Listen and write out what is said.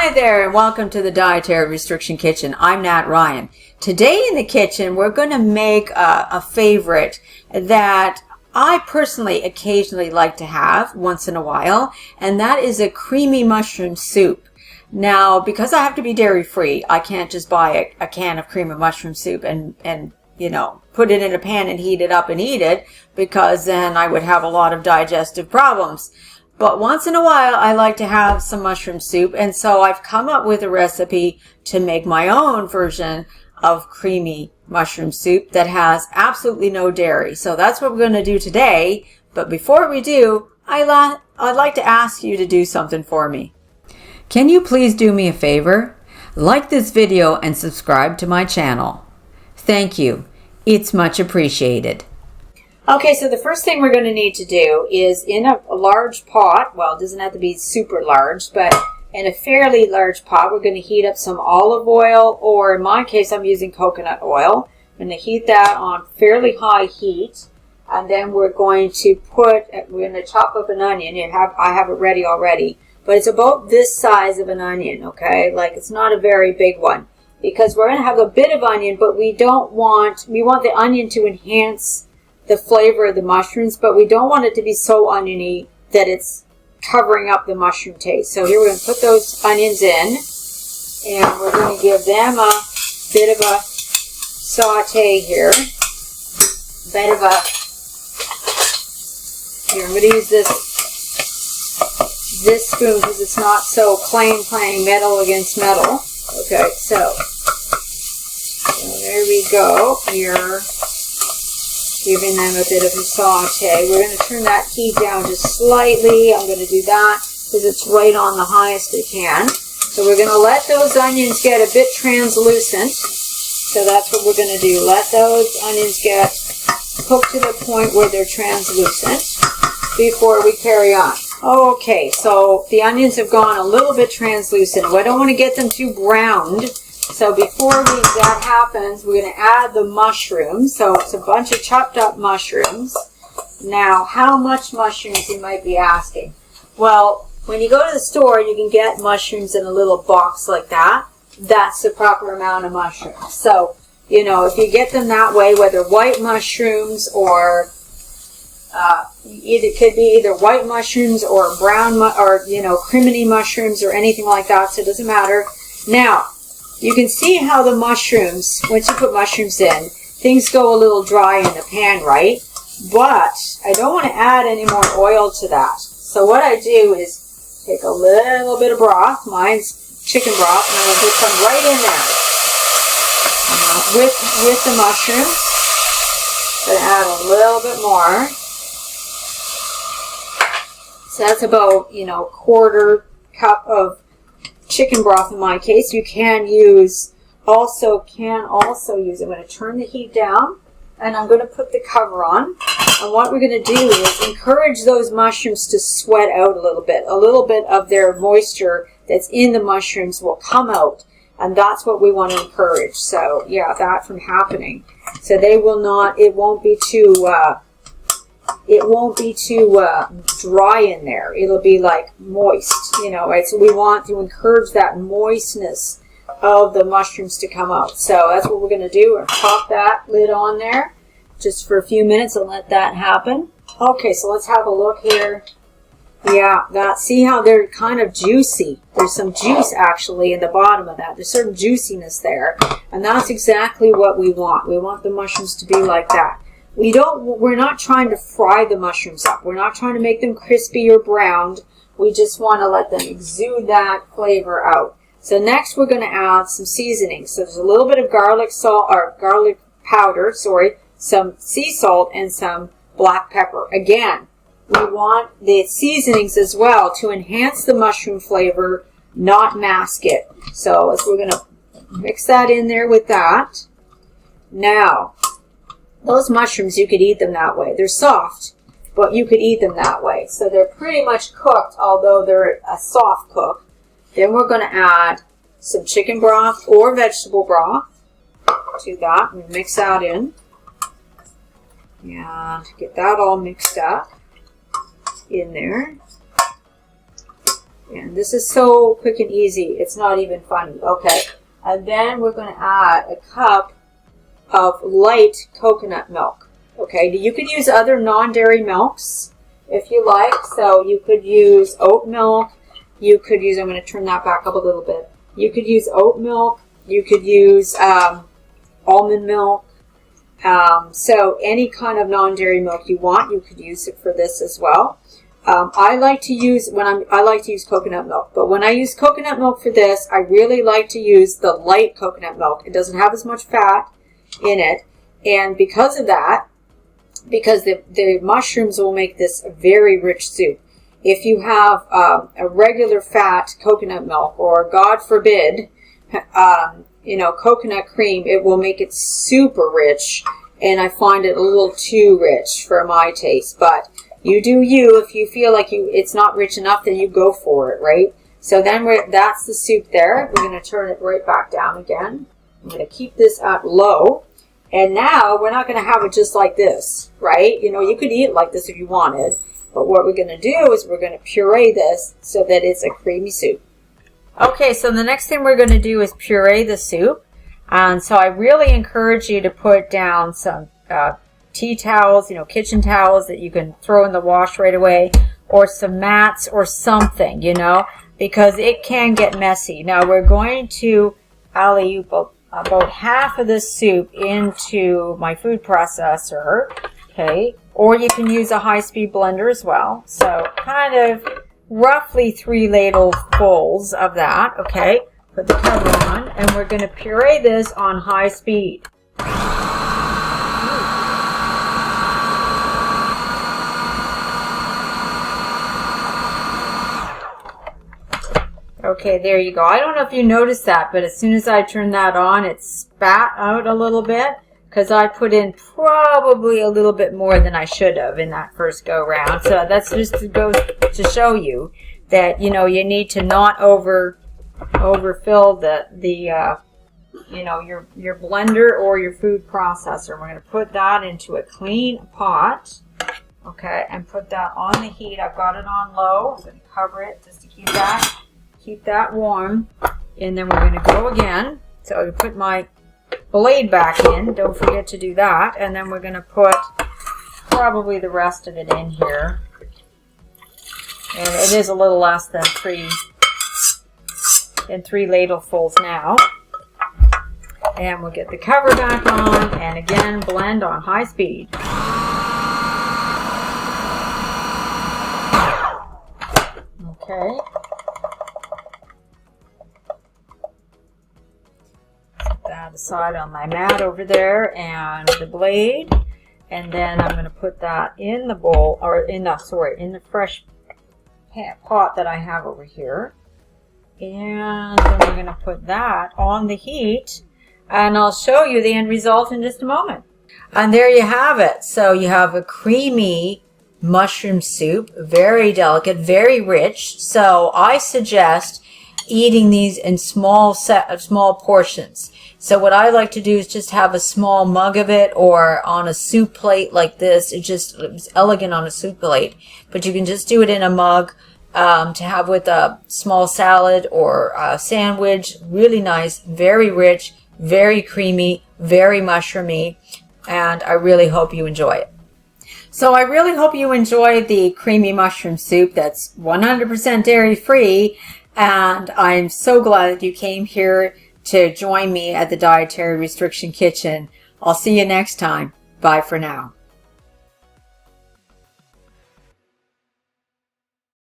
Hi there and welcome to the Dietary Restriction Kitchen. I'm Nat Ryan. Today in the kitchen we're going to make a favorite that I personally occasionally like to have once in a while, and that is a creamy mushroom soup. Now, because I have to be dairy free, I can't just buy a can of cream of mushroom soup and put it in a pan and heat it up and eat it, because then I would have a lot of digestive problems. But once in a while, I like to have some mushroom soup, and so I've come up with a recipe to make my own version of creamy mushroom soup that has absolutely no dairy. So that's what we're going to do today. But before we do, I'd like to ask you to do something for me. Can you please do me a favor? Like this video and subscribe to my channel. Thank you. It's much appreciated. Okay, so the first thing we're going to need to do is in a large pot, well, it doesn't have to be super large, but in a fairly large pot, we're going to heat up some olive oil, or in my case, I'm using coconut oil. I'm going to heat that on fairly high heat, and then we're going to chop up an onion. I have it ready already, but it's about this size of an onion, okay? Like, it's not a very big one, because we're going to have a bit of onion, but we want the onion to enhance the flavor of the mushrooms, but we don't want it to be so oniony that it's covering up the mushroom taste. So here we're going to put those onions in, and we're going to give them a bit of a saute here. Here, I'm going to use this spoon because it's not so playing metal against metal. Okay, so there we go. Here, giving them a bit of a saute. We're going to turn that heat down just slightly. I'm going to do that because it's right on the highest it can. So we're going to let those onions get a bit translucent. So that's what we're going to do. Let those onions get cooked to the point where they're translucent before we carry on. Okay, so the onions have gone a little bit translucent. I don't want to get them too browned. So before that happens, we're going to add the mushrooms. So it's a bunch of chopped up mushrooms. Now, how much mushrooms, you might be asking? Well, when you go to the store, you can get mushrooms in a little box like that. That's the proper amount of mushrooms. So, if you get them that way, whether white mushrooms or it could be either white mushrooms or brown criminy mushrooms or anything like that. So it doesn't matter. Now, you can see how the mushrooms, once you put mushrooms in, things go a little dry in the pan, right? But I don't want to add any more oil to that. So what I do is take a little bit of broth. Mine's chicken broth, and I'm going to put some right in there. With the mushrooms. I'm going to add a little bit more. So that's about, quarter cup of chicken broth in my case. You can also use, I'm going to turn the heat down, and I'm going to put the cover on. And what we're going to do is encourage those mushrooms to sweat out a little bit. A little bit of their moisture that's in the mushrooms will come out, and that's what we want to encourage. So yeah, that from happening. So it won't be too dry in there. It'll be like moist, right? So we want to encourage that moistness of the mushrooms to come out. So that's what we're going to do. We're going to pop that lid on there just for a few minutes and let that happen. Okay, so let's have a look here. Yeah, see how they're kind of juicy. There's some juice actually in the bottom of that. There's certain juiciness there. And that's exactly what we want. We want the mushrooms to be like that. We're not trying to fry the mushrooms up. We're not trying to make them crispy or browned. We just want to let them exude that flavor out. So next we're going to add some seasoning. So there's a little bit of garlic powder, some sea salt, and some black pepper. Again, we want the seasonings as well to enhance the mushroom flavor, not mask it. So we're going to mix that in there with that. Now, those mushrooms, you could eat them that way. They're soft, but you could eat them that way. So they're pretty much cooked, although they're a soft cook. Then we're going to add some chicken broth or vegetable broth to that. We mix that in. And get that all mixed up in there. And this is so quick and easy. It's not even funny. Okay. And then we're going to add a cup of light coconut milk. Okay. You could use other non-dairy milks if you like. So you could use oat milk. You could use, I'm going to turn that back up a little bit. You could use oat milk. You could use almond milk. So any kind of non-dairy milk you want, you could use it for this as well. I like to use coconut milk, but when I use coconut milk for this, I really like to use the light coconut milk. It doesn't have as much fat in it, and because of that, because the mushrooms will make this a very rich soup. If you have a regular fat coconut milk, or God forbid, coconut cream, it will make it super rich, and I find it a little too rich for my taste. But you do you. If you feel like it's not rich enough, then you go for it, right? So then that's the soup there. We're going to turn it right back down again. I'm going to keep this at low. And now we're not going to have it just like this, right? You could eat it like this if you wanted. But what we're going to do is we're going to puree this so that it's a creamy soup. Okay, so the next thing we're going to do is puree the soup. And so I really encourage you to put down some tea towels, kitchen towels that you can throw in the wash right away, or some mats or something, because it can get messy. Now we're going to alley about half of this soup into my food processor, okay? Or you can use a high-speed blender as well. So kind of roughly 3 ladlefuls of that, okay? Put the cover on, and we're going to puree this on high speed. Okay, there you go. I don't know if you noticed that, but as soon as I turned that on, it spat out a little bit because I put in probably a little bit more than I should have in that first go round. So that's just to go to show you that, you need to not overfill your blender or your food processor. We're going to put that into a clean pot, okay, and put that on the heat. I've got it on low. I'm going to cover it just to keep that warm, and then we're going to go again. So I put my blade back in. Don't forget to do that, and then we're going to put probably the rest of it in here. And it is a little less than 3 ladlefuls now. And we'll get the cover back on, and again blend on high speed. Okay. Set that aside on my mat over there and the blade, and then I'm going to put that in the bowl, or in the fresh pot that I have over here. And then we're going to put that on the heat, and I'll show you the end result in just a moment. And there you have it. So you have a creamy mushroom soup, very delicate, very rich. So I suggest eating these in small portions. So what I like to do is just have a small mug of it, or on a soup plate like this. It's elegant on a soup plate, but you can just do it in a mug to have with a small salad or a sandwich. Really nice, very rich, very creamy, very mushroomy, and I really hope you enjoy it. So I really hope you enjoy the creamy mushroom soup that's 100% dairy free, and I'm so glad that you came here to join me at the Dietary Restriction Kitchen. I'll see you next time. Bye for now.